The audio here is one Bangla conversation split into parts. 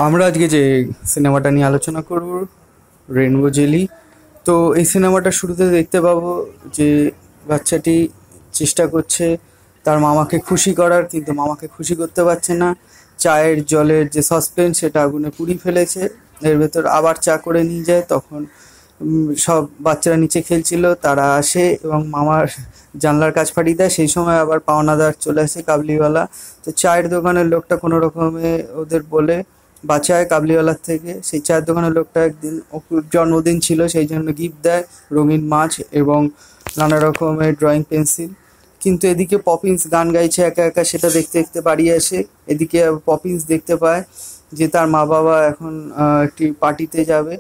আমরা আজকে যে সিনেমাটা নিয়ে আলোচনা করব, রেনবো জেলি। তো এই সিনেমাটা শুরুতে দেখতে পাবো যে বাচ্চাটি চেষ্টা করছে তার মামাকে খুশি করার, কিন্তু মামাকে খুশি করতে পারছে না। চায়ের জলের যে সসপেন সেটা আগুনে পুড়িয়ে ফেলেছে। এর ভেতর আবার চা করে নিয়ে যায়। তখন সব বাচ্চারা নিচে খেলছিল, তারা আসে এবং মামার জানলার কাচ ফাটিয়ে দেয়। সেই সময় আবার পাওনাদার চলে আসে, কাবলিওয়ালা। তো চায়ের দোকানের লোকটা কোনো রকমে ওদের বলে বাঁচায় কাবলিওয়ালার থেকে। সেই চায়ের দোকানের লোকটা একদিন অপুর জন্মদিন ছিল, সেই জন্য গিফট দেয় রঙিন মাছ এবং নানা রকমের ড্রয়িং পেন্সিল। কিন্তু এদিকে পপিন্স গান গাইছে একা একা, সেটা দেখতে দেখতে বাড়ি আসে। এদিকে পপিন্স দেখতে পায় যে তার মা বাবা এখন একটি পার্টিতে যাবে,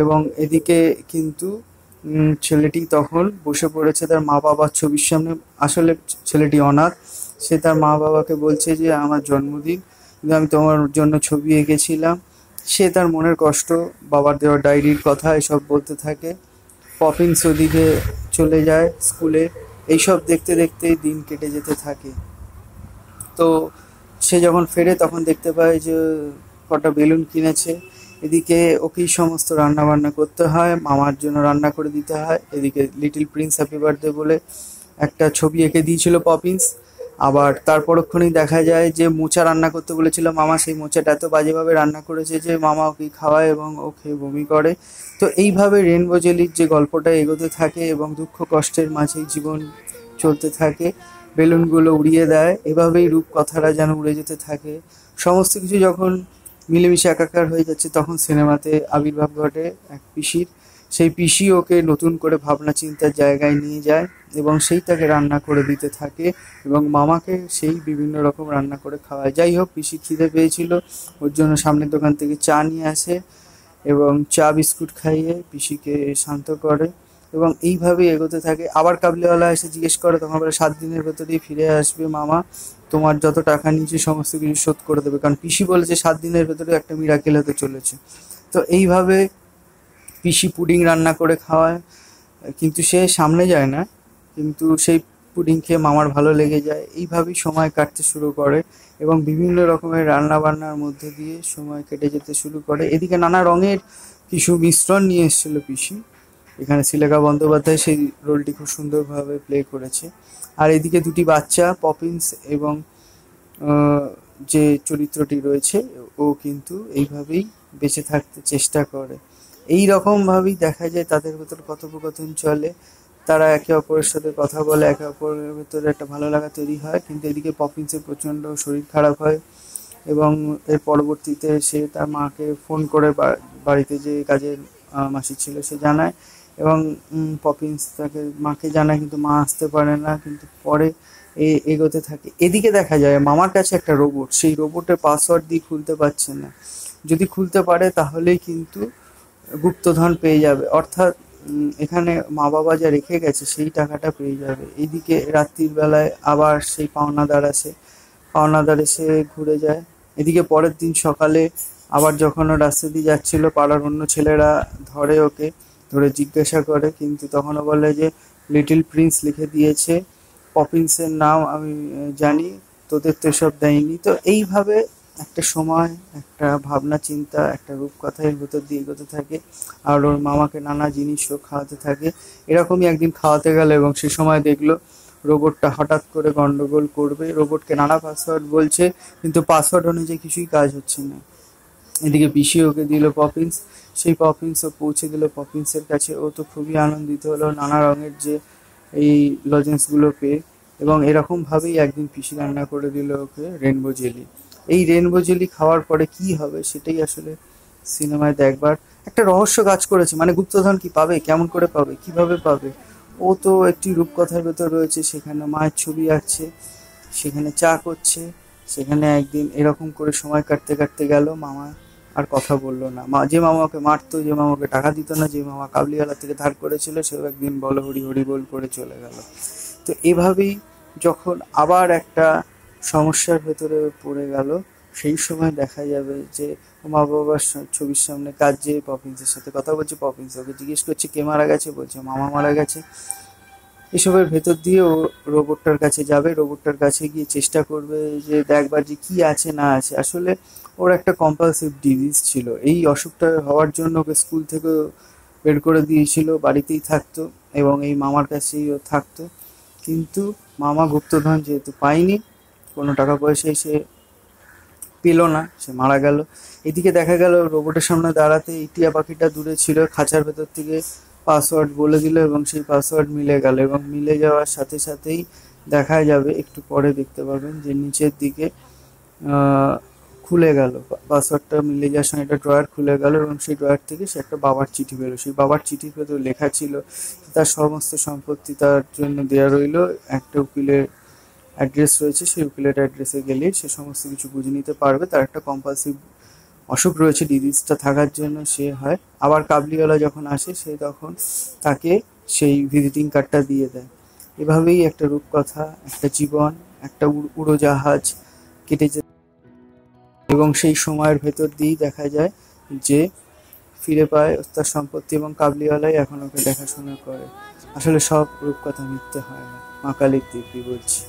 এবং এদিকে কিন্তু ছেলেটি তখন বসে পড়েছে তার মা বাবার ছবির সামনে। আসলে ছেলেটি অনাথ। সে তার মা বাবাকে বলছে যে আমার জন্মদিন, কিন্তু আমি তোমার জন্য ছবি এঁকেছিলাম। সে তার মনের কষ্ট, বাবার দেওয়া ডায়েরির কথা এসব বলতে থাকে। পপিন্স ওদিকে চলে যায় স্কুলে। এইসব দেখতে দেখতেই দিন কেটে যেতে থাকে। তো সে যখন ফেরে তখন দেখতে পায় যে কটা বেলুন কিনেছে। এদিকে ওকেই সমস্ত রান্না বান্না করতে হয়, মামার জন্য রান্না করে দিতে হয়। এদিকে লিটল প্রিন্স হ্যাপি বার্থডে বলে একটা ছবি এঁকে দিয়েছিল পপিন্স। আবার তার পরক্ষণেই দেখা যায় যে মোচা রান্না করতে বলেছিল মামা, সেই মোচাটা এত বাজেভাবে রান্না করেছে যে মামা ওকে খাওয়ায় এবং ও খেয়ে বমি করে। তো এইভাবে রেনবো জেলির যে গল্পটা এগোতে থাকে এবং দুঃখ কষ্টের মাঝেই জীবন চলতে থাকে। বেলুনগুলো উড়িয়ে দেয়, এভাবেই রূপকথাটা যেন উড়ে যেতে থাকে। সমস্ত কিছু যখন মিলেমিশে একাকার হয়ে যাচ্ছে, তখন সিনেমাতে আবির্ভাব ঘটে এক পিসির। সেই পিসি ওকে নতুন করে ভাবনা চিন্তার জায়গায় নিয়ে যায় এবং সেই তাকে রান্না করে দিতে থাকে, এবং মামাকে সেই বিভিন্ন রকম রান্না করে খাওয়ায়। যাই হোক, পিসি খিদে পেয়েছিল, ওর জন্য সামনের দোকান থেকে চা নিয়ে আসে এবং চা বিস্কুট খাইয়ে পিসিকে শান্ত করে, এবং এইভাবেই এগোতে থাকে। আবার কাবলিওয়ালা এসে জিজ্ঞেস করে, তখন বলে 7 দিনের ভেতরেই ফিরে আসবে মামা, তোমার যত টাকা নিয়েছি সমস্ত কিছু শোধ করে দেবে। কারণ পিসি বলেছে 7 দিনের ভেতরে একটা মিরাকেল হতে চলেছে। তো এইভাবে পিসি পুডিং রান্না করে খাওয়ায়, কিন্তু সে সামনে যায় না, কিন্তু সেই পুডিং খেয়ে মামার ভালো লেগে যায়। এইভাবেই সময় কাটতে শুরু করে এবং বিভিন্ন রকমের রান্না বান্নার মধ্যে দিয়ে সময় কেটে যেতে শুরু করে। এদিকে নানা রঙের কিছু মিশ্রণ নিয়ে এসেছিল পিসি। এখানে শ্রীলেখা বন্দ্যোপাধ্যায় সেই রোলটি খুব সুন্দরভাবে প্লে করেছে। আর এদিকে দুটি বাচ্চা পপিন্স এবং আহ, যে চরিত্রটি রয়েছে, ও কিন্তু এইভাবেই বেঁচে থাকতে চেষ্টা করে। এই রকম ভাবেই দেখা যায় তাদের ভেতর কথোপকথন চলে। তারা একে অপরের সাথে কথা বলে, একে অপরের ভেতরে একটা ভালো লাগা তৈরি হয়। কিন্তু এদিকে পপিন্সের প্রচণ্ড শরীর খারাপ হয়, এবং এর পরবর্তীতে সে তার মাকে ফোন করে বাড়িতে যে কাজের মাসি ছিল সে জানায়, এবং পপিন্স তাকে মাকে জানায়, কিন্তু মা আসতে পারে না। কিন্তু পরে এগোতে থাকে। এদিকে দেখা যায় মামার কাছে একটা রোবট, সেই রোবটের পাসওয়ার্ড দিয়ে খুলতে পারছে না। যদি খুলতে পারে তাহলেই কিন্তু গুপ্তধন পেয়ে যাবে, অর্থাৎ এখানে মা বাবা যা রেখে গেছে সেই টাকাটা পেয়ে যাবে। এইদিকে রাত্রির বেলায় আবার সেই পাওনাদার আসে, পাওনাদার এসে ঘুরে যায়। এদিকে পরের দিন সকালে আবার যখন ও রাস্তা দিয়ে যাচ্ছিল, পাড়ার অন্য ছেলেরা ধরে ওকে, ধরে জিজ্ঞাসা করে, কিন্তু তখনও বলে যে লিটল প্রিন্স লিখে দিয়েছে, পপিন্সের নাম আমি জানি, তোদের তো এসব দেয়নি। তো এইভাবে একটা সময়, একটা ভাবনা চিন্তা, একটা রূপকথা এর ভেতর দিয়ে এগোতে থাকে। আর ওর মামাকে নানা জিনিসও খাওয়াতে থাকে। এরকমই একদিন খাওয়াতে গেল এবং সে সময় দেখলো রোবটটা হঠাৎ করে গন্ডগোল করবে। রোবটকে নানা পাসওয়ার্ড বলছে, কিন্তু পাসওয়ার্ড অনুযায়ী কিছুই কাজ হচ্ছে না। এদিকে পিসি ওকে দিল পপিন্স, সেই পপিন্সও পৌঁছে দিল পপিন্সের কাছে। ও তো খুবই আনন্দিত হলো নানা রঙের যে এই লজেন্সগুলো পেয়ে, এবং এরকমভাবেই একদিন পিসি রান্না করে দিল ওকে রেনবো জেলি। এই রেনবো জেলি খাওয়ার পরে কি হবে সেটাই আসলে সিনেমায় দেখবার একটা রহস্য কাজ করেছে। মানে গুপ্তধন কি পাবে, কেমন করে পাবে, কিভাবে পাবে। ও তো একটি রূপকথার ভেতর রয়েছে, সেখানে মায়ের ছবি আঁকছে, সেখানে চা করছে। সেখানে একদিন এরকম করে সময় কাটতে কাটতে গেল, মামা আর কথা বললো না। যে মামা ওকে মারতো, যে মামাকে টাকা দিত না, যে মামা কাবলিওয়ালা থেকে ধার করেছিল, সেও একদিন বলো হরি হরি বল করে চলে গেল। তো এভাবেই যখন আবার একটা সমস্যার ভেতরে পড়ে গেল, সেই সময় দেখা যাবে যে মা বাবার ছবির সামনে কাজ, যে পপিন্সের সাথে কথা বলছে, পপিন্স ওকে জিজ্ঞেস করছে কে মারা গেছে, বলছে মামা মারা গেছে। এসবের ভেতর দিয়ে ও রোবটটার কাছে যাবে, রোবটটার কাছে গিয়ে চেষ্টা করবে যে দেখবার যে কি আছে না আছে। আসলে ওর একটা কম্পালসিভ ডিজিজ ছিল। এই অসুখটা হওয়ার জন্য ওকে স্কুল থেকে বের করে দিয়েছিল, বাড়িতেই থাকতো এবং এই মামার কাছেই ও থাকতো। কিন্তু মামা গুপ্তধন যেহেতু পায়নি, কোনো টাকা পয়সাই সে পেল না, সে মারা গেল। এদিকে দেখা গেল রোবটের সামনে দাঁড়াতে এই টিয়া পাখিটা দূরে ছিল, খাঁচার ভেতর থেকে পাসওয়ার্ড বলে দিল এবং সেই পাসওয়ার্ড মিলে গেল এবং মিলে যাওয়ার সাথে সাথেই দেখা যাবে, একটু পরে দেখতে পাবেন যে নিচের দিকে আহ, খুলে গেল। পাসওয়ার্ডটা মিলে যাওয়ার সঙ্গে একটা ড্রয়ার খুলে গেল এবং সেই ড্রয়ার থেকে সে একটা বাবার চিঠি পেলো। সেই বাবার চিঠির ভেতর লেখা ছিল তার সমস্ত সম্পত্তি তার জন্য দেয়া রইল, একটা উকিলের অ্যাড্রেস রয়েছে, সেই উকিলের অ্যাড্রেসে গেলেই সে সমস্ত কিছু বুঝে নিতে পারবে। তার একটা কম্পালসিভ অসুখ রয়েছে, ডিজিজটা থাকার জন্য সে হয়। আবার কাবলিওয়ালা যখন আসে সে তখন তাকে সেই ভিজিটিং কার্ডটা দিয়ে দেয়। এভাবেই একটা রূপকথা, একটা জীবন, একটা উড়োজাহাজ কেটে যেত এবং সেই সময়ের ভেতর দিয়েই দেখা যায় যে ফিরে পায় তার সম্পত্তি এবং কাবলিওয়ালাই এখন ওকে দেখাশোনা করে। আসলে সব রূপকথা মিথ্যে হয় না, মা কালীর দিব্যি বলছি।